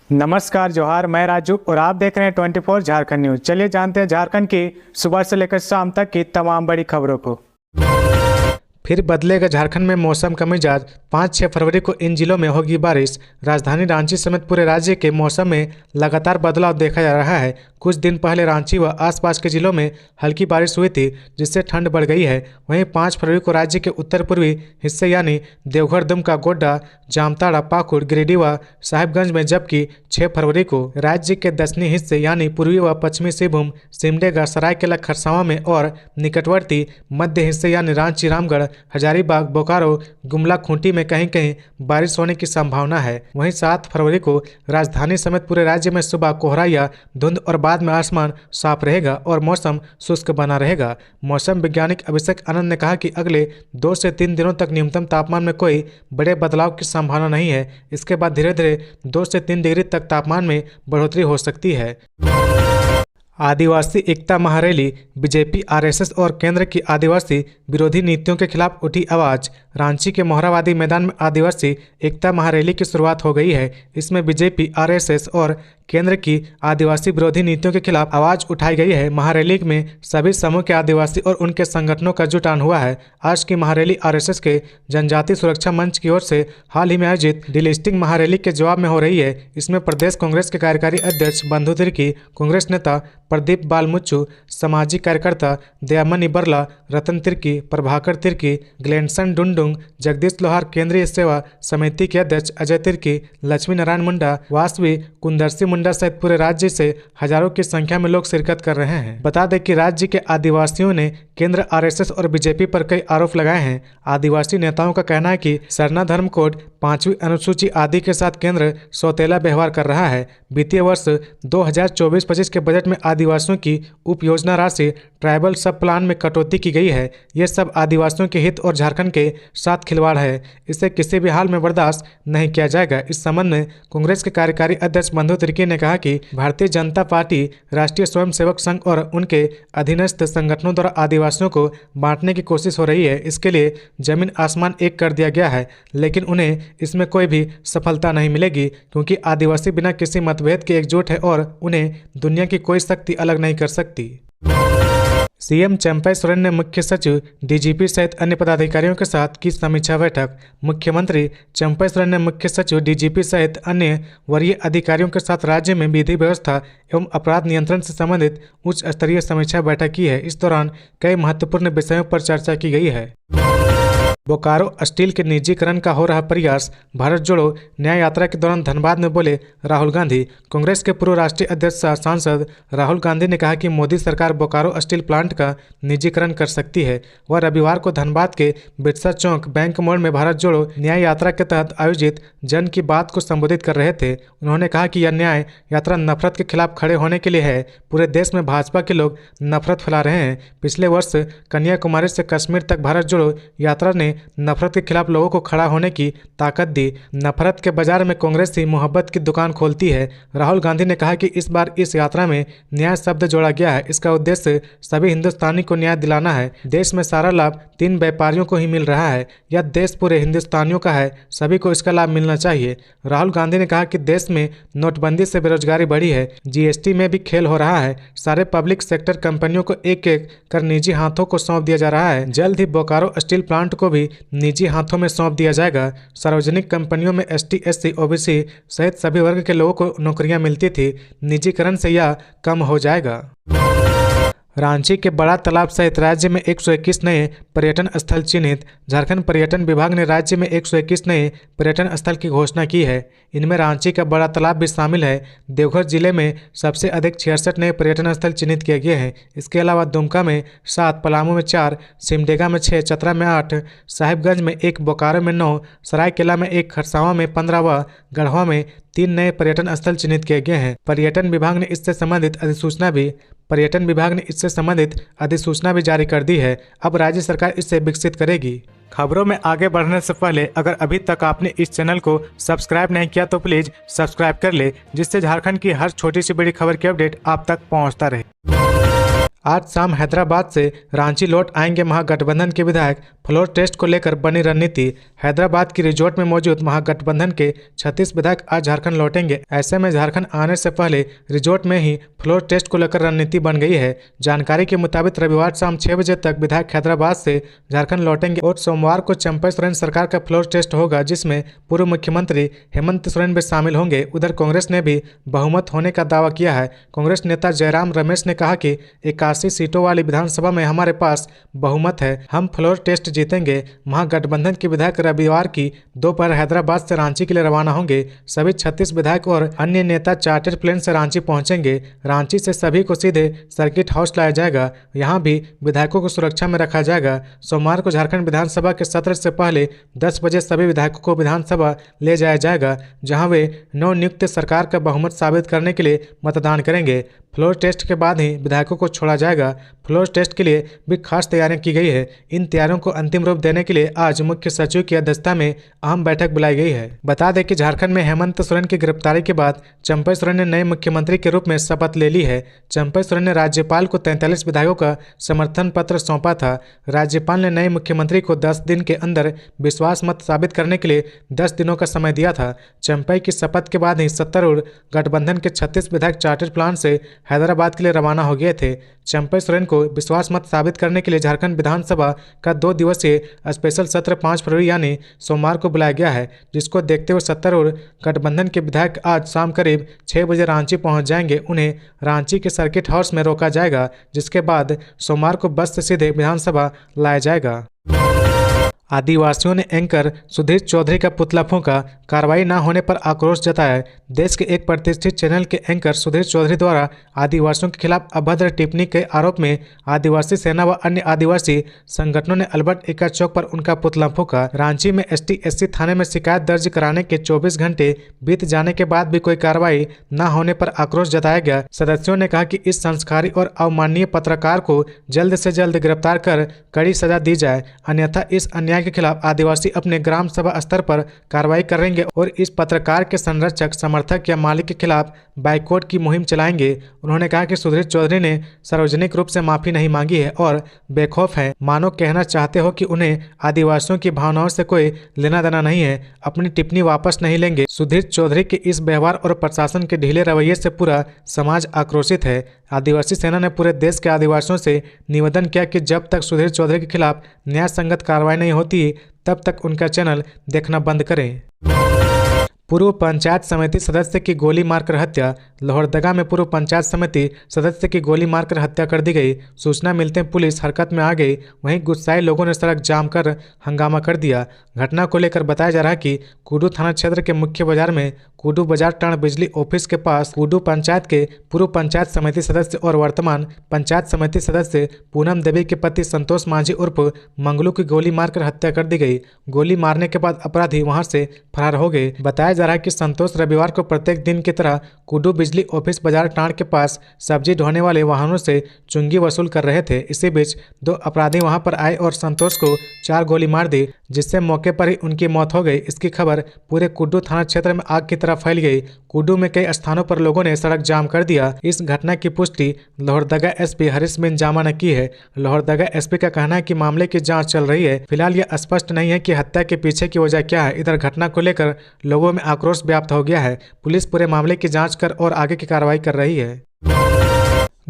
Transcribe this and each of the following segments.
नमस्कार जोहार, मैं राजू और आप देख रहे हैं 24 झारखंड न्यूज। चलिए जानते हैं झारखंड की सुबह से लेकर शाम तक की तमाम बड़ी खबरों को। फिर बदलेगा झारखंड में मौसम का मिजाज। 5-6 फरवरी को इन जिलों में होगी बारिश। राजधानी रांची समेत पूरे राज्य के मौसम में लगातार बदलाव देखा जा रहा है। कुछ दिन पहले रांची व आसपास के जिलों में हल्की बारिश हुई थी, जिससे ठंड बढ़ गई है। वहीं 5 फरवरी को राज्य के उत्तर पूर्वी हिस्से यानी देवघर, दुमका, गोड्डा, जामताड़ा, पाकुड़, गिरिडीह व साहिबगंज में, जबकि 6 फरवरी को राज्य के दक्षिणी हिस्से यानी पूर्वी व पश्चिमी सिंहभूम, सिमडेगा, सरायकेला, खरसावां में और निकटवर्ती मध्य हिस्से यानी रांची, रामगढ़, हजारीबाग, बोकारो, गुमला, खूंटी में कहीं कहीं बारिश होने की संभावना है। वहीं 7 फरवरी को राजधानी समेत पूरे राज्य में सुबह कोहरा या धुंध और बाद में आसमान साफ रहेगा और मौसम शुष्क बना रहेगा। मौसम वैज्ञानिक अभिषेक आनंद ने कहा कि अगले 2 से 3 दिनों तक न्यूनतम तापमान में कोई बड़े बदलाव की संभावना नहीं है। इसके बाद धीरे धीरे 2 से 3 डिग्री तक तापमान में बढ़ोतरी हो सकती है। आदिवासी एकता महारैली। बीजेपी, आरएसएस और केंद्र की आदिवासी विरोधी नीतियों के खिलाफ उठी आवाज। रांची के मोहराबादी मैदान में आदिवासी एकता महारैली की शुरुआत हो गई है। इसमें बीजेपी, आरएसएस और केंद्र की आदिवासी विरोधी नीतियों के खिलाफ आवाज उठाई गई है। महारैली में सभी समूह के आदिवासी और उनके संगठनों का जुटान हुआ है। आज की महारैली आरएसएस के जनजाति सुरक्षा मंच की ओर से हाल ही में आयोजित डिलिस्टिंग महारैली के जवाब में हो रही है। इसमें प्रदेश कांग्रेस के कार्यकारी अध्यक्ष बंधु तिर्की, कांग्रेस नेता प्रदीप बालमुच्चू, सामाजिक कार्यकर्ता दयामणि बरला, रतन तिर्की, प्रभाकर तिर्की, ग्लेनसन डुंडुंग, जगदीश लोहार, केंद्रीय सेवा समिति के अध्यक्ष अजय तिर्की, लक्ष्मी नारायण मुंडा, वासवी कुंदरसी मुंडा सहित पूरे राज्य से हजारों की संख्या में लोग शिरकत कर रहे हैं। बता दें कि राज्य के आदिवासियों ने केंद्र, आरएसएस और बीजेपी पर कई आरोप लगाए हैं। आदिवासी नेताओं का कहना है कि सरना धर्म कोड, 5वीं अनुसूची आदि के साथ केंद्र सौतेला व्यवहार कर रहा है। वित्तीय वर्ष 2024-25 के बजट में आदिवासियों की उप योजना राशि ट्राइबल सब प्लान में कटौती की गई है। ये सब आदिवासियों के हित और झारखंड के साथ खिलवाड़ है। इसे किसी भी हाल में बर्दाश्त नहीं किया जाएगा। इस संबंध में कांग्रेस के कार्यकारी अध्यक्ष बंधु तिर्की ने कहा कि भारतीय जनता पार्टी, राष्ट्रीय स्वयंसेवक संघ और उनके अधीनस्थ संगठनों द्वारा आदिवासियों को बांटने की कोशिश हो रही है। इसके लिए जमीन आसमान एक कर दिया गया है, लेकिन उन्हें इसमें कोई भी सफलता नहीं मिलेगी, क्योंकि आदिवासी बिना किसी मतभेद के एकजुट है और उन्हें दुनिया की कोई शक्ति अलग नहीं कर सकती। सीएम चंपई सोरेन ने मुख्य सचिव, डीजीपी सहित अन्य पदाधिकारियों के साथ की समीक्षा बैठक। मुख्यमंत्री चंपई सोरेन ने मुख्य सचिव, डीजीपी सहित अन्य वरीय अधिकारियों के साथ राज्य में विधि व्यवस्था एवं अपराध नियंत्रण से संबंधित उच्च स्तरीय समीक्षा बैठक की है। इस दौरान कई महत्वपूर्ण विषयों पर चर्चा की गई है। बोकारो स्टील के निजीकरण का हो रहा प्रयास। भारत जोड़ो न्याय यात्रा के दौरान धनबाद में बोले राहुल गांधी। कांग्रेस के पूर्व राष्ट्रीय अध्यक्ष सांसद राहुल गांधी ने कहा कि मोदी सरकार बोकारो स्टील प्लांट का निजीकरण कर सकती है। वह रविवार को धनबाद के बिरसा चौक बैंक मोड़ में भारत जोड़ो न्याय यात्रा के तहत आयोजित जन की बात को संबोधित कर रहे थे। उन्होंने कहा कि यह न्याय यात्रा नफरत के खिलाफ खड़े होने के लिए है। पूरे देश में भाजपा के लोग नफरत फैला रहे हैं। पिछले वर्ष कन्याकुमारी से कश्मीर तक भारत जोड़ो यात्रा ने नफरत के खिलाफ लोगों को खड़ा होने की ताकत दी। नफरत के बाजार में कांग्रेस ही मोहब्बत की दुकान खोलती है। राहुल गांधी ने कहा कि इस बार इस यात्रा में न्याय शब्द जोड़ा गया है। इसका उद्देश्य सभी हिंदुस्तानी को न्याय दिलाना है। देश में सारा लाभ 3 व्यापारियों को ही मिल रहा है। यह देश पूरे हिंदुस्तानियों का है, सभी को इसका लाभ मिलना चाहिए। राहुल गांधी ने कहा कि देश में नोटबंदी से बेरोजगारी बढ़ी है, जीएसटी में भी खेल हो रहा है। सारे पब्लिक सेक्टर कंपनियों को एक एक कर निजी हाथों को सौंप दिया जा रहा है। जल्द ही बोकारो स्टील प्लांट को भी निजी हाथों में सौंप दिया जाएगा। सार्वजनिक कंपनियों में एसटी, एससी, ओबीसी सहित सभी वर्ग के लोगों को नौकरियां मिलती थी। निजीकरण से यह कम हो जाएगा। रांची के बड़ा तालाब सहित राज्य में 121 नए पर्यटन स्थल चिन्हित। झारखंड पर्यटन विभाग ने राज्य में 121 नए पर्यटन स्थल की घोषणा की है। इनमें रांची का बड़ा तालाब भी शामिल है। देवघर जिले में सबसे अधिक 66 नए पर्यटन स्थल चिन्हित किए गए हैं। इसके अलावा दुमका में 7, पलामू में 4, सिमडेगा में 6, चतरा में 8, साहिबगंज में 1, बोकारो में 9, सरायकेला में 1, खरसावां में 15 व गढ़वा में 3 नए पर्यटन स्थल चिन्हित किए गए हैं। पर्यटन विभाग ने इससे संबंधित अधिसूचना भी जारी कर दी है। अब राज्य सरकार इसे विकसित करेगी। खबरों में आगे बढ़ने से पहले अगर अभी तक आपने इस चैनल को सब्सक्राइब नहीं किया तो प्लीज सब्सक्राइब कर ले, जिससे झारखंड की हर छोटी सी बड़ी खबर की अपडेट आप तक पहुंचता रहे। आज शाम हैदराबाद से रांची लौट आएंगे महागठबंधन के विधायक। फ्लोर टेस्ट को लेकर बनी रणनीति। हैदराबाद की रिजॉर्ट में मौजूद महागठबंधन के 36 विधायक आज झारखंड लौटेंगे। ऐसे में झारखंड आने से पहले रिजॉर्ट में ही फ्लोर टेस्ट को लेकर रणनीति बन गई है। जानकारी के मुताबिक रविवार शाम 6 बजे तक विधायक हैदराबाद से झारखंड लौटेंगे और सोमवार को चंपई सोरेन सरकार का फ्लोर टेस्ट होगा, जिसमें पूर्व मुख्यमंत्री हेमंत सोरेन भी शामिल होंगे। उधर कांग्रेस ने भी बहुमत होने का दावा किया है। कांग्रेस नेता जयराम रमेश ने कहा कि 81 सीटों वाली विधानसभा में हमारे पास बहुमत है, हम फ्लोर टेस्ट जीतेंगे। महागठबंधन के विधायक रविवार की दोपहर हैदराबाद से रांची के लिए रवाना होंगे। सभी 36 विधायक और अन्य नेता चार्टर्ड प्लेन से रांची पहुंचेंगे। रांची से सभी को सीधे सर्किट हाउस लाया जाएगा। यहां भी विधायकों को सुरक्षा में रखा जाएगा। सोमवार को झारखंड विधानसभा के सत्र से पहले 10 बजे सभी विधायकों को विधानसभा ले जाया जाएगा, जहां वे नवनियुक्त सरकार का बहुमत साबित करने के लिए मतदान करेंगे। फ्लोर टेस्ट के बाद ही विधायकों को छोड़ा जाएगा। फ्लोर टेस्ट के लिए भी खास तैयारियां की गई है। इन तैयारियों को अंतिम रूप देने के लिए आज मुख्य सचिव की अध्यक्षता में अहम बैठक बुलाई गई है। बता दें कि झारखंड में हेमंत सोरेन की गिरफ्तारी के बाद चंपई सोरेन ने नए मुख्यमंत्री के रूप में शपथ ले ली है। चंपई सोरेन ने राज्यपाल को 43 विधायकों का समर्थन पत्र सौंपा था। राज्यपाल ने नए मुख्यमंत्री को 10 दिन के अंदर विश्वास मत साबित करने के लिए 10 दिनों का समय दिया था। चंपई की शपथ के बाद ही सत्तारूढ़ गठबंधन के 36 विधायक चार्टर्ड प्लान से हैदराबाद के लिए रवाना हो गए थे। चंपई सोरेन को विश्वास मत साबित करने के लिए झारखंड विधानसभा का 2 दिवसीय स्पेशल सत्र 5 फरवरी यानी सोमवार को बुलाया गया है, जिसको देखते हुए सत्तारूढ़ गठबंधन के विधायक आज शाम करीब 6 बजे रांची पहुंच जाएंगे। उन्हें रांची के सर्किट हाउस में रोका जाएगा, जिसके बाद सोमवार को बस से सीधे विधानसभा लाया जाएगा। आदिवासियों ने एंकर सुधीर चौधरी का पुतला फूंका। कार्रवाई न होने पर आक्रोश जताया। देश के एक प्रतिष्ठित चैनल के एंकर सुधीर चौधरी द्वारा आदिवासियों के खिलाफ अभद्र टिप्पणी के आरोप में आदिवासी सेना व अन्य आदिवासी संगठनों ने अल्बर्ट एक्का चौक पर उनका पुतला फूंका। रांची में ST/SC थाने में शिकायत दर्ज कराने के 24 घंटे बीत जाने के बाद भी कोई कार्रवाई न होने पर आक्रोश जताया गया। सदस्यों ने कहा कि इस संस्कारी और अवमाननीय पत्रकार को जल्द से जल्द गिरफ्तार कर कड़ी सजा दी जाए, अन्यथा इस अन्याय के खिलाफ आदिवासी अपने ग्राम सभा स्तर पर कार्रवाई करेंगे और इस पत्रकार के संरक्षक, समर्थक या मालिक के खिलाफ बाइकआउट की मुहिम चलाएंगे। उन्होंने कहा कि सुधीर चौधरी ने सार्वजनिक रूप से माफी नहीं मांगी है और बेखौफ है। मानो कहना चाहते हो कि उन्हें आदिवासियों की भावनाओं से कोई लेना देना नहीं है, अपनी टिप्पणी वापस नहीं लेंगे। सुधीर चौधरी के इस व्यवहार और प्रशासन के ढीले रवैये से पूरा समाज आक्रोशित है। आदिवासी सेना ने पूरे देश के आदिवासियों से निवेदन किया कि जब तक सुधीर चौधरी के खिलाफ न्याय संगत कार्रवाई नहीं होती तब तक उनका चैनल देखना बंद करें। पूर्व पंचायत समिति सदस्य की गोली मारकर हत्या। लोहरदगा में पूर्व पंचायत समिति सदस्य की गोली मारकर हत्या कर दी गई। सूचना मिलते पुलिस हरकत में आ गई। वहीं गुस्साए लोगों ने सड़क जाम कर हंगामा कर दिया। घटना को लेकर बताया जा रहा है कि कुडू थाना क्षेत्र के मुख्य बाजार में कुडू बाजार टाण बिजली ऑफिस के पास कुडू पंचायत के पूर्व पंचायत समिति सदस्य और वर्तमान पंचायत समिति सदस्य पूनम देवी के पति संतोष मांझी उर्फ मंगलू की गोली मारकर हत्या कर दी गई। गोली मारने के बाद अपराधी वहां से फरार हो गए। बताया जा रहा है कि संतोष रविवार को प्रत्येक दिन की तरह कुडू बिजली ऑफिस बाजार टाण के पास सब्जी ढोने वाले वाहनों से चुंगी वसूल कर रहे थे। इसी बीच 2 अपराधी वहां पर आए और संतोष को 4 गोली मार दी, जिससे मौके पर ही उनकी मौत हो गई। इसकी खबर पूरे कुडू थाना क्षेत्र में आग की तरह फैल गई। कुडू में कई स्थानों पर लोगों ने सड़क जाम कर दिया। इस घटना की पुष्टि लोहरदगा SP हरीश बिन जामा ने की है। लोहरदगा SP का कहना है कि मामले की जांच चल रही है। फिलहाल यह स्पष्ट नहीं है कि हत्या के पीछे की वजह क्या है। इधर घटना को लेकर लोगों में आक्रोश व्याप्त हो गया है। पुलिस पूरे मामले की जांच कर और आगे की कार्रवाई कर रही है।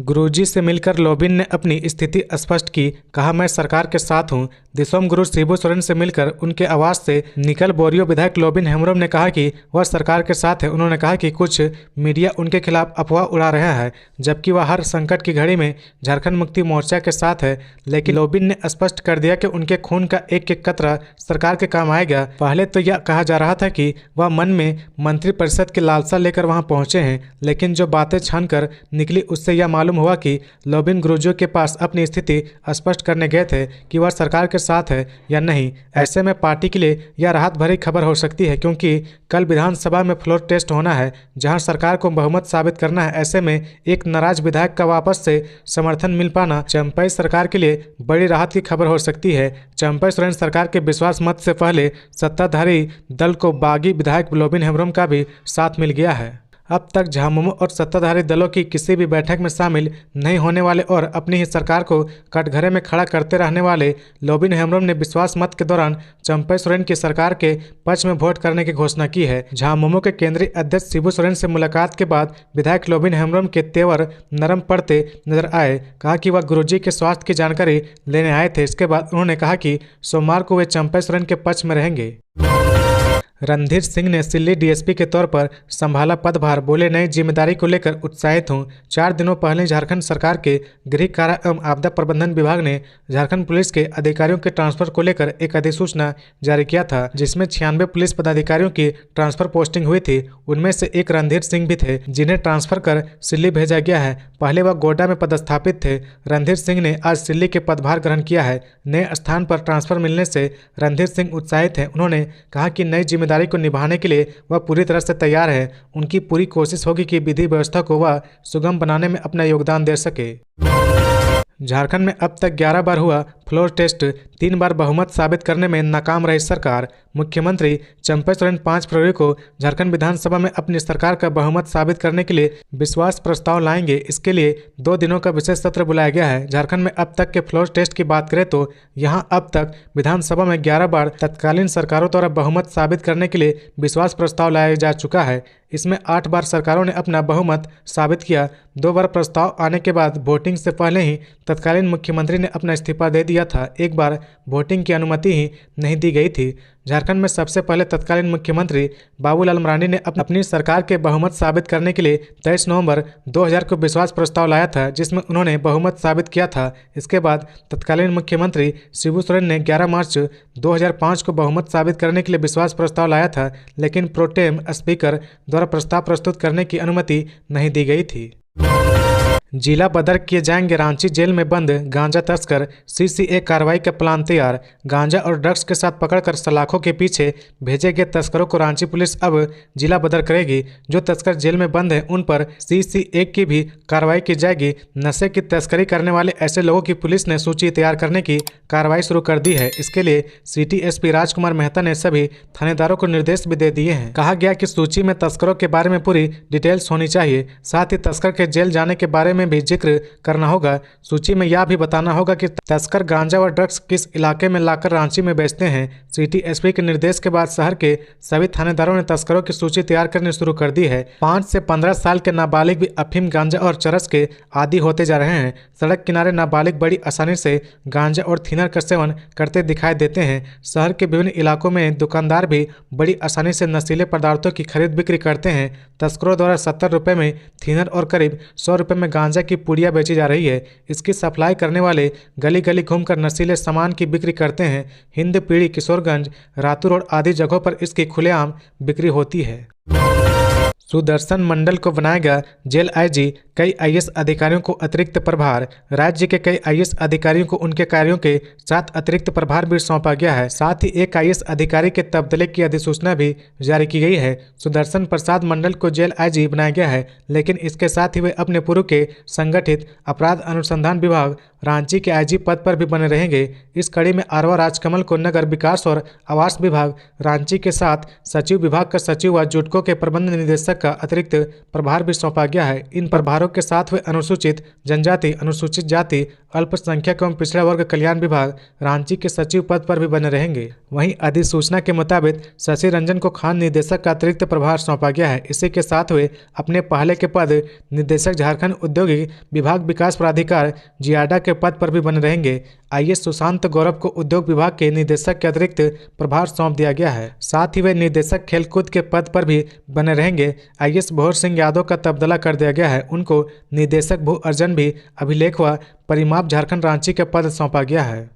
गुरुजी से मिलकर लोबिन ने अपनी स्थिति स्पष्ट की। कहा, मैं सरकार के साथ हूं। दिसोम गुरु शिबू सोरेन से मिलकर उनके आवास से निकल बोरियो विधायक लोबिन हेम्ब्रोम ने कहा कि वह सरकार के साथ है। उन्होंने कहा कि कुछ मीडिया उनके खिलाफ अफवाह उड़ा रहा है, जबकि वह हर संकट की घड़ी में झारखंड मुक्ति मोर्चा के साथ है। लेकिन लोबिन ने स्पष्ट कर दिया कि उनके खून का एक एक कतरा सरकार के काम आएगा। पहले तो यह कहा जा रहा था कि वह मन में मंत्रिपरिषद की लालसा लेकर वहां पहुंचे हैं, लेकिन जो बातें छान कर निकली उससे यह मालूम हुआ कि लोबिन गुरुजी के पास अपनी स्थिति स्पष्ट करने गए थे कि वह सरकार के साथ है या नहीं। ऐसे में पार्टी के लिए यह राहत भरी खबर हो सकती है, क्योंकि कल विधानसभा में फ्लोर टेस्ट होना है, जहां सरकार को बहुमत साबित करना है। ऐसे में एक नाराज विधायक का वापस से समर्थन मिल पाना चंपई सरकार के लिए बड़ी राहत की खबर हो सकती है। चंपई सोरेन सरकार के विश्वास मत से पहले सत्ताधारी दल को बागी विधायक लोबिन हेम्ब्रोम का भी साथ मिल गया है। अब तक झामुमो और सत्ताधारी दलों की किसी भी बैठक में शामिल नहीं होने वाले और अपनी ही सरकार को कटघरे में खड़ा करते रहने वाले लोबिन हेम्ब्रोम ने विश्वास मत के दौरान चंपई सोरेन की सरकार के पक्ष में वोट करने की घोषणा की है। झामुमो के केंद्रीय अध्यक्ष शिबू सोरेन से मुलाकात के बाद विधायक लोबिन हेम्ब्रोम के तेवर नरम पड़ते नजर आए। कहा कि वह गुरुजी के स्वास्थ्य की जानकारी लेने आए थे। इसके बाद उन्होंने कहा कि सोमवार को वे चंपई सोरेन के पक्ष में रहेंगे। रणधीर सिंह ने सिल्ली डीएसपी के तौर पर संभाला पदभार। बोले, नई जिम्मेदारी को लेकर उत्साहित हूं। 4 दिनों पहले झारखंड सरकार के गृह कारा एवं आपदा प्रबंधन विभाग ने झारखंड पुलिस के अधिकारियों के ट्रांसफर को लेकर एक अधिसूचना जारी किया था, जिसमें 96 पुलिस पदाधिकारियों की ट्रांसफर पोस्टिंग हुई थी। उनमें से एक रणधीर सिंह भी थे, जिन्हें ट्रांसफर कर सिल्ली भेजा गया है। पहले वह गोड्डा में पदस्थापित थे। रणधीर सिंह ने आज सिल्ली के पदभार ग्रहण किया है। नए स्थान पर ट्रांसफर मिलने से रणधीर सिंह उत्साहित हैं। उन्होंने कहा कि नई जिम्मेदारी को निभाने के लिए वह पूरी तरह से तैयार है। उनकी पूरी कोशिश होगी कि विधि व्यवस्था को वह सुगम बनाने में अपना योगदान दे सके। झारखंड में अब तक 11 बार हुआ फ्लोर टेस्ट, 3 बार बहुमत साबित करने में नाकाम रही सरकार। मुख्यमंत्री चंपई सोरेन 5 फरवरी को झारखंड विधानसभा में अपनी सरकार का बहुमत साबित करने के लिए विश्वास प्रस्ताव लाएंगे। इसके लिए 2 दिनों का विशेष सत्र बुलाया गया है। झारखंड में अब तक के फ्लोर टेस्ट की बात करें तो यहां अब तक विधानसभा में 11 बार तत्कालीन सरकारों द्वारा बहुमत साबित करने के लिए विश्वास प्रस्ताव लाया जा चुका है। इसमें 8 बार सरकारों ने अपना बहुमत साबित किया। 2 बार प्रस्ताव आने के बाद वोटिंग से पहले ही तत्कालीन मुख्यमंत्री ने अपना इस्तीफा दे दिया था। एक बार वोटिंग की अनुमति ही नहीं दी गई थी। झारखंड में सबसे पहले तत्कालीन मुख्यमंत्री बाबूलाल मरांडी ने अपनी सरकार के बहुमत साबित करने के लिए 23 नवंबर 2000 को विश्वास प्रस्ताव लाया था, जिसमें उन्होंने बहुमत साबित किया था। इसके बाद तत्कालीन मुख्यमंत्री शिबू सोरेन ने 11 मार्च 2005 को बहुमत साबित करने के लिए विश्वास प्रस्ताव लाया था, लेकिन प्रोटेम स्पीकर द्वारा प्रस्ताव प्रस्तुत करने की अनुमति नहीं दी गई थी। जिला बदर किए जाएंगे रांची जेल में बंद गांजा तस्कर, सीसीए कार्रवाई का प्लान तैयार। गांजा और ड्रग्स के साथ पकड़कर सलाखों के पीछे भेजे गए तस्करों को रांची पुलिस अब जिला बदर करेगी। जो तस्कर जेल में बंद हैं उन पर सीसीए की भी कार्रवाई की जाएगी। नशे की तस्करी करने वाले ऐसे लोगों की पुलिस ने सूची तैयार करने की कार्रवाई शुरू कर दी है। इसके लिए सिटी एसपी राजकुमार मेहता ने सभी थानेदारों को निर्देश भी दे दिए हैं। कहा गया कि सूची में तस्करों के बारे में पूरी डिटेल्स होनी चाहिए। साथ ही तस्कर के जेल जाने के बारे में भी जिक्र करना होगा। सूची में यह भी बताना होगा कि तस्कर गांजा और ड्रग्स किस इलाके में लाकर रांची में बेचते हैं। सिटी एसपी के निर्देश के बाद शहर के सभी थानेदारों ने तस्करों की सूची तैयार करनी शुरू कर दी है। 5 से 15 साल के नाबालिग भी अफीम, गांजा और चरस के आदी होते जा रहे हैं। सड़क किनारे नाबालिग बड़ी आसानी से गांजा और थिनर का सेवन करते दिखाई देते हैं। शहर के विभिन्न इलाकों में दुकानदार भी बड़ी आसानी से नशीले पदार्थों की खरीद बिक्री करते हैं। तस्करों द्वारा 70 रुपये में थिनर और करीब 100 रुपये में गांजा की पुड़िया बेची जा रही है। इसकी सप्लाई करने वाले गली गली घूमकर नशीले सामान की बिक्री करते हैं। हिंद पीढ़ी, किशोरगंज, रातू रोड आदि जगहों पर इसकी खुलेआम बिक्री होती है। सुदर्शन मंडल को बनाएगा जेल आईजी, कई आईएएस अधिकारियों को अतिरिक्त प्रभार। राज्य के कई आईएएस अधिकारियों को उनके कार्यों के साथ अतिरिक्त प्रभार भी सौंपा गया है। साथ ही एक आईएएस अधिकारी के तबादले की अधिसूचना भी जारी की गई है। सुदर्शन प्रसाद मंडल को जेल आईजी बनाया गया है, लेकिन इसके साथ ही वे अपने पूर्व के संगठित अपराध अनुसंधान विभाग रांची के आईजी पद पर भी बने रहेंगे। इस कड़ी में आरवा राजकमल को नगर विकास और आवास विभाग रांची के साथ सचिव विभाग का सचिव व जुटको के प्रबंध निदेशक का अतिरिक्त प्रभार भी सौंपा गया है। इन प्रभारों के साथ वे अनुसूचित जनजाति, अनुसूचित जाति, अल्पसंख्यक एवं पिछड़ा वर्ग कल्याण विभाग रांची के सचिव पद पर भी बने रहेंगे। वहीं अधिसूचना के मुताबिक शशि रंजन को खान निदेशक का अतिरिक्त प्रभार सौंपा गया है। इसी के साथ वे अपने पहले के पद निदेशक झारखंड औद्योगिक विभाग विकास प्राधिकार जियाडा के पद पर भी बने रहेंगे। आईएएस सुशांत गौरव को उद्योग विभाग के निदेशक के अतिरिक्त प्रभार सौंप दिया गया है। साथ ही वे निदेशक खेलकूद के पद पर भी बने रहेंगे। आईएएस भोर सिंह यादव का तबादला कर दिया गया है। उनको निदेशक भू अर्जन भी अभिलेख व परिमाप झारखंड रांची के पद सौंपा गया है।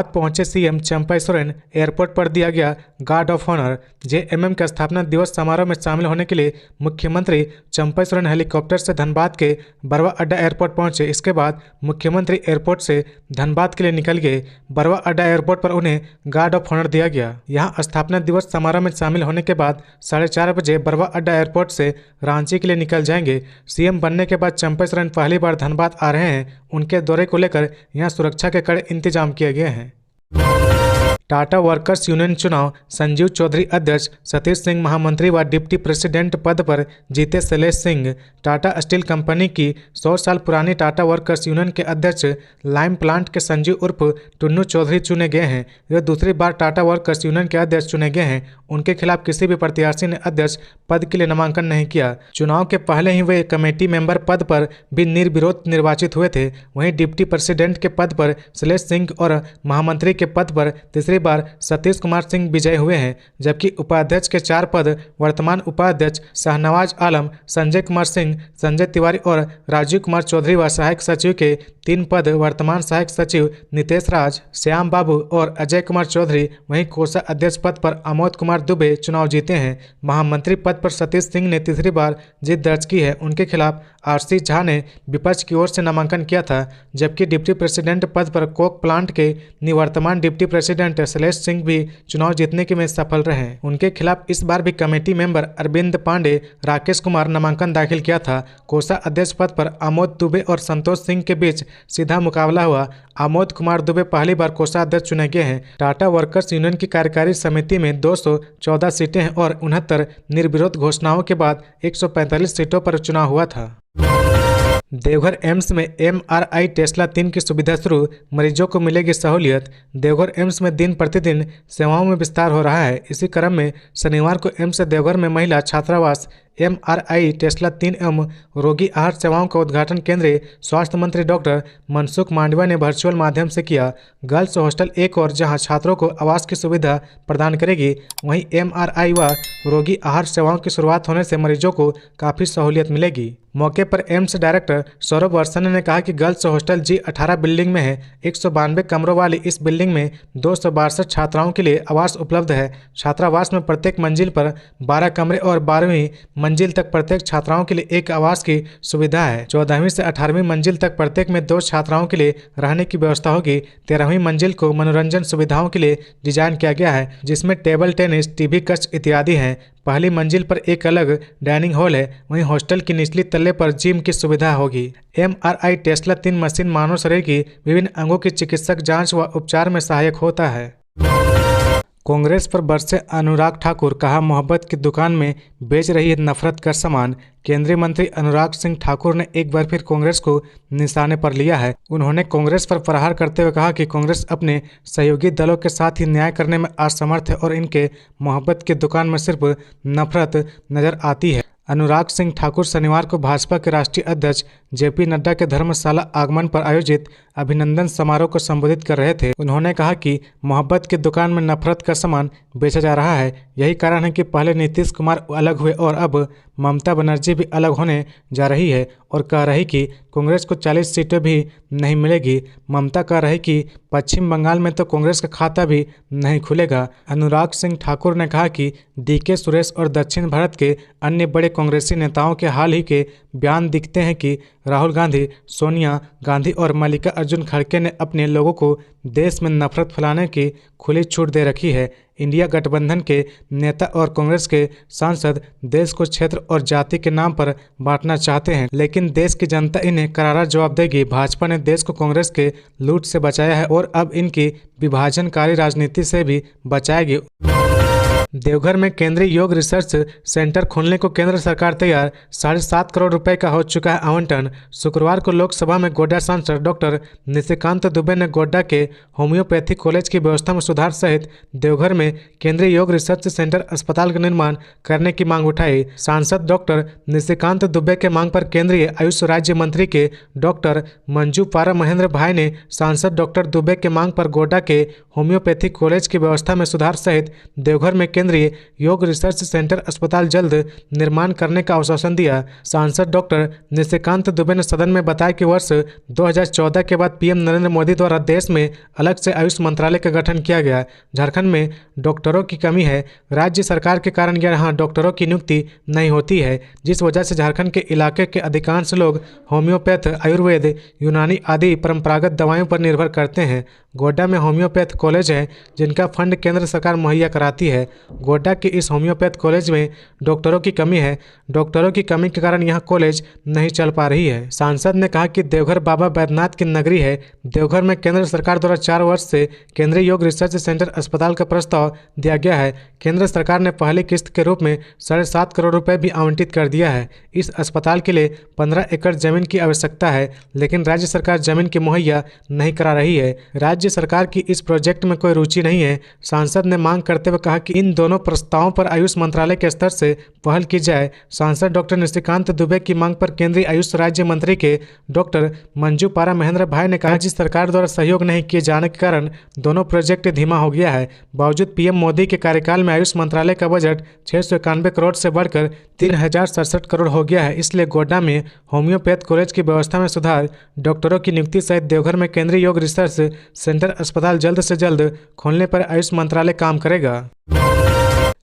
पहुंचे सीएम चंपई सोरेन, एयरपोर्ट पर दिया गया गार्ड ऑफ ऑनर। जेएमएम के स्थापना दिवस समारोह में शामिल होने के लिए मुख्यमंत्री चंपई सोरेन हेलीकॉप्टर से धनबाद के बरवा अड्डा एयरपोर्ट पहुंचे। इसके बाद मुख्यमंत्री एयरपोर्ट से धनबाद के लिए निकल गए। बरवा अड्डा एयरपोर्ट पर उन्हें गार्ड ऑफ ऑनर दिया गया। यहां स्थापना दिवस समारोह में शामिल होने के बाद 4:30 बजे बरवा अड्डा एयरपोर्ट से रांची के लिए निकल जाएंगे। सीएम बनने के बाद चंपई सोरेन पहली बार धनबाद आ रहे हैं। उनके दौरे को लेकर यहां सुरक्षा के कड़े इंतजाम किए गए हैं। टाटा वर्कर्स यूनियन चुनाव, संजीव चौधरी अध्यक्ष, सतीश सिंह महामंत्री व डिप्टी प्रेसिडेंट पद पर जीते शैलेश सिंह। टाटा स्टील कंपनी की 100 साल पुरानी टाटा वर्कर्स यूनियन के अध्यक्ष लाइम प्लांट के संजीव उर्फ टुन्नू चौधरी चुने गए हैं। वे दूसरी बार टाटा वर्कर्स यूनियन के अध्यक्ष चुने गए हैं। उनके खिलाफ किसी भी प्रत्याशी ने अध्यक्ष पद के लिए नामांकन नहीं किया। चुनाव के पहले ही वे कमेटी मेंबर पद पर भी निर्विरोध निर्वाचित हुए थे। वहीं डिप्टी प्रेसिडेंट के पद पर शैलेश सिंह और महामंत्री के पद पर तीसरी बार सतीश कुमार सिंह विजयी हुए हैं, जबकि उपाध्यक्ष के 4 पद वर्तमान उपाध्यक्ष शाहनवाज आलम, संजय कुमार सिंह, संजय तिवारी और राजीव कुमार चौधरी व सहायक सचिव के 3 पद वर्तमान सहायक सचिव नितेश राज, श्याम बाबू और अजय कुमार चौधरी। वहीं कोषा अध्यक्ष पद पर आमोद कुमार दुबे चुनाव जीते हैं। महामंत्री पद पर सतीश सिंह ने तीसरी बार जीत दर्ज की है। उनके खिलाफ आरसी झा ने विपक्ष की ओर से नामांकन किया था, जबकि डिप्टी प्रेसिडेंट पद पर कोक प्लांट के निवर्तमान डिप्टी प्रेसिडेंट शैलेश सिंह भी चुनाव जीतने में सफल रहे। उनके खिलाफ इस बार भी कमेटी मेंबर अरविंद पांडे, राकेश कुमार नामांकन दाखिल किया था। कोषा अध्यक्ष पद पर आमोद दुबे और संतोष सिंह के बीच सीधा मुकाबला हुआ। आमोद कुमार दुबे पहली बार कोषाध्यक्ष चुने गए हैं। टाटा वर्कर्स यूनियन की कार्यकारी समिति में 214 सीटें हैं और 69 निर्विरोध घोषणाओं के बाद 145 सीटों पर चुनाव हुआ था। देवघर एम्स में MRI टेस्ला 3 की सुविधा शुरू, मरीजों को मिलेगी सहूलियत। देवघर एम्स में दिन प्रतिदिन सेवाओं में विस्तार हो रहा है। इसी क्रम में शनिवार को एम्स देवघर में महिला छात्रावास MRI टेस्ला 3 एवं रोगी आहार सेवाओं का उद्घाटन केंद्रीय स्वास्थ्य मंत्री डॉक्टर मनसुख मांडविया ने वर्चुअल माध्यम से किया। गर्ल्स हॉस्टल एक और जहां छात्रों को आवास की सुविधा प्रदान करेगी, वहीं MRI व रोगी आहार सेवाओं की शुरुआत होने से मरीजों को काफ़ी सहूलियत मिलेगी। मौके पर एम्स डायरेक्टर सौरभ वर्षन ने कहा कि गर्ल्स हॉस्टल G18 बिल्डिंग में है। 192 कमरों वाली इस बिल्डिंग में 262 छात्राओं के लिए आवास उपलब्ध है। छात्रावास में प्रत्येक मंजिल पर 12 कमरे और 12वीं मंजिल तक प्रत्येक छात्राओं के लिए एक आवास की सुविधा है। 14वीं से 18वीं मंजिल तक प्रत्येक में 2 छात्राओं के लिए रहने की व्यवस्था होगी। 13वीं मंजिल को मनोरंजन सुविधाओं के लिए डिजाइन किया गया है, जिसमें टेबल टेनिस, टीवी कक्ष इत्यादि हैं। पहली मंजिल पर एक अलग डाइनिंग हॉल है। वहीं हॉस्टल की निचली तल्ले पर जिम की सुविधा होगी। MRI टेस्ला 3 मशीन मानव शरीर की विभिन्न अंगों की चिकित्सक जांच व उपचार में सहायक होता है। कांग्रेस पर बरसे अनुराग ठाकुर, कहा मोहब्बत की दुकान में बेच रही है नफरत का सामान। केंद्रीय मंत्री अनुराग सिंह ठाकुर ने एक बार फिर कांग्रेस को निशाने पर लिया है। उन्होंने कांग्रेस पर प्रहार करते हुए कहा कि कांग्रेस अपने सहयोगी दलों के साथ ही न्याय करने में असमर्थ है और इनके मोहब्बत की दुकान में सिर्फ नफरत नजर आती है। अनुराग सिंह ठाकुर शनिवार को भाजपा के राष्ट्रीय अध्यक्ष JP नड्डा के धर्मशाला आगमन पर आयोजित अभिनंदन समारोह को संबोधित कर रहे थे। उन्होंने कहा कि मोहब्बत की दुकान में नफरत का सामान बेचा जा रहा है। यही कारण है कि पहले नीतीश कुमार अलग हुए और अब ममता बनर्जी भी अलग होने जा रही है और कह रही कि कांग्रेस को 40 सीटें भी नहीं मिलेगी। ममता कह रही कि पश्चिम बंगाल में तो कांग्रेस का खाता भी नहीं खुलेगा। अनुराग सिंह ठाकुर ने कहा कि DK सुरेश और दक्षिण भारत के अन्य बड़े कांग्रेसी नेताओं के हाल ही के बयान दिखते हैं कि राहुल गांधी, सोनिया गांधी और मल्लिका अर्जुन खड़गे ने अपने लोगों को देश में नफरत फैलाने की खुली छूट दे रखी है। इंडिया गठबंधन के नेता और कांग्रेस के सांसद देश को क्षेत्र और जाति के नाम पर बांटना चाहते हैं, लेकिन देश की जनता इन्हें करारा जवाब देगी। भाजपा ने देश को कांग्रेस के लूट से बचाया है और अब इनकी विभाजनकारी राजनीति से भी बचाएगी। देवघर में केंद्रीय योग रिसर्च सेंटर खोलने को केंद्र सरकार तैयार, 7.5 करोड़ रुपए का हो चुका है आवंटन। शुक्रवार को लोकसभा में गोड्डा सांसद डॉक्टर निशिकांत दुबे ने गोड्डा के होम्योपैथी कॉलेज की व्यवस्था में सुधार सहित देवघर में केंद्रीय योग रिसर्च सेंटर अस्पताल का निर्माण करने की मांग उठाई। सांसद डॉक्टर निशिकांत दुबे के मांग पर केंद्रीय आयुष राज्य मंत्री के डॉक्टर मंजू पारा महेंद्र भाई ने सांसद डॉक्टर दुबे के मांग पर गोड्डा के होम्योपैथी कॉलेज की व्यवस्था में सुधार सहित देवघर में केंद्रीय योग रिसर्च सेंटर अस्पताल जल्द निर्माण करने का आश्वासन दिया। सांसद डॉक्टर निशिकांत दुबे ने सदन में बताया कि वर्ष 2014 के बाद PM नरेंद्र मोदी द्वारा देश में अलग से आयुष मंत्रालय का गठन किया गया। झारखंड में डॉक्टरों की कमी है। राज्य सरकार के कारण यहाँ डॉक्टरों की नियुक्ति नहीं होती है, जिस वजह से झारखंड के इलाके के अधिकांश लोग होम्योपैथ, आयुर्वेद, यूनानी आदि परंपरागत दवाइयों पर निर्भर करते हैं। गोड्डा में होम्योपैथ कॉलेज है जिनका फंड केंद्र सरकार मुहैया कराती है। गोड्डा के इस होम्योपैथ कॉलेज में डॉक्टरों की कमी है। डॉक्टरों की कमी के कारण यहां कॉलेज नहीं चल पा रही है। सांसद ने कहा कि देवघर बाबा बैद्यनाथ की नगरी है। देवघर में केंद्र सरकार द्वारा 4 वर्ष से केंद्रीय योग रिसर्च सेंटर अस्पताल का प्रस्ताव दिया गया है। केंद्र सरकार ने पहली किस्त के रूप में 7.5 करोड़ रुपए भी आवंटित कर दिया है। इस अस्पताल के लिए 15 एकड़ जमीन की आवश्यकता है, लेकिन राज्य सरकार जमीन की मुहैया नहीं करा रही है। राज्य सरकार की इस प्रोजेक्ट में कोई रुचि नहीं है। सांसद ने मांग करते हुए कहा कि इन दोनों प्रस्तावों पर आयुष मंत्रालय के स्तर से पहल की जाए। सांसद डॉक्टर निशिकांत दुबे की मांग पर केंद्रीय आयुष राज्य मंत्री के डॉक्टर मंजू पारा महेंद्र भाई ने कहा कि सरकार द्वारा सहयोग नहीं किए जाने के कारण दोनों प्रोजेक्ट धीमा हो गया है। बावजूद पीएम मोदी के कार्यकाल में आयुष मंत्रालय का बजट 691 करोड़ से बढ़कर 3067 करोड़ हो गया है। इसलिए गोड्डा में होम्योपैथ कॉलेज की व्यवस्था में सुधार, डॉक्टरों की नियुक्ति सहित देवघर में केंद्रीय योग रिसर्च सेंटर अस्पताल जल्द से जल्द खोलने पर आयुष मंत्रालय काम करेगा।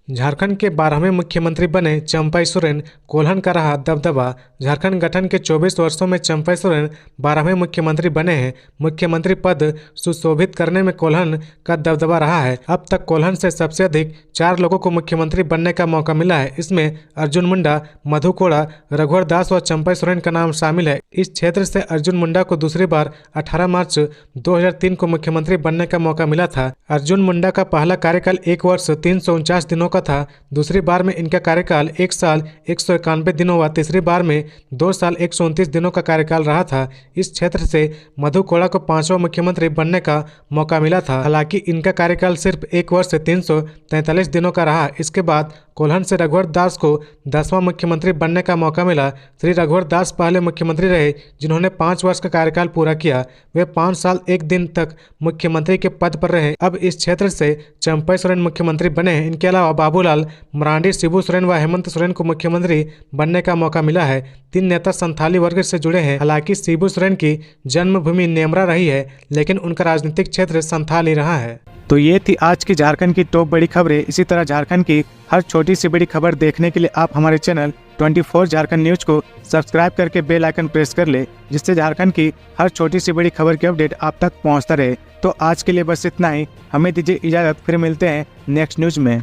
झारखंड के 12वें मुख्यमंत्री बने चंपई सोरेन, कोल्हन का रहा दबदबा। झारखंड गठन के 24 वर्षों में चंपई सोरेन 12वें मुख्यमंत्री बने हैं। मुख्यमंत्री पद सुशोभित करने में कोल्हन का दबदबा रहा है। अब तक कोल्हन से सबसे अधिक 4 लोगों को मुख्यमंत्री बनने का मौका मिला है। इसमें अर्जुन मुंडा, मधु कोड़ा, रघुवर दास और चंपई सोरेन का नाम शामिल है। इस क्षेत्र से अर्जुन मुंडा को दूसरी बार 18 मार्च 2003 को मुख्यमंत्री बनने का मौका मिला था। अर्जुन मुंडा का पहला कार्यकाल 1 वर्ष 349 दिनों था। दूसरी बार में इनका कार्यकाल 1 साल 191 दिनों व तीसरी बार में 2 साल 129 दिनों का कार्यकाल रहा था। इस क्षेत्र से मधु कोड़ा को 5वां मुख्यमंत्री बनने का मौका मिला था। हालांकि इनका कार्यकाल सिर्फ 1 वर्ष 343 दिनों का रहा। इसके बाद कोल्हन से रघुवर दास को 10वां मुख्यमंत्री बनने का मौका मिला। श्री रघुवर दास पहले मुख्यमंत्री रहे जिन्होंने 5 वर्ष का कार्यकाल पूरा किया। वे 5 साल 1 दिन तक मुख्यमंत्री के पद पर रहे। अब इस क्षेत्र से चंपई सोरेन मुख्यमंत्री बने हैं। इनके अलावा बाबूलाल मरांडी, शिबू सोरेन व हेमंत सोरेन को मुख्यमंत्री बनने का मौका मिला है। 3 नेता संथाली वर्ग से जुड़े हैं। हालांकि शिबू सोरेन की जन्मभूमि नेमरा रही है, लेकिन उनका राजनीतिक क्षेत्र संथाली रहा है। तो ये थी आज की झारखंड की टॉप बड़ी खबरें। इसी तरह झारखंड की हर छोटी सी बड़ी खबर देखने के लिए आप हमारे चैनल 24 झारखंड न्यूज को सब्सक्राइब करके बेल आइकन प्रेस कर ले, जिससे झारखंड की हर छोटी सी बड़ी खबर की अपडेट आप तक पहुंचता रहे। तो आज के लिए बस इतना ही। हमें दीजिए इजाजत, फिर मिलते हैं नेक्स्ट न्यूज में।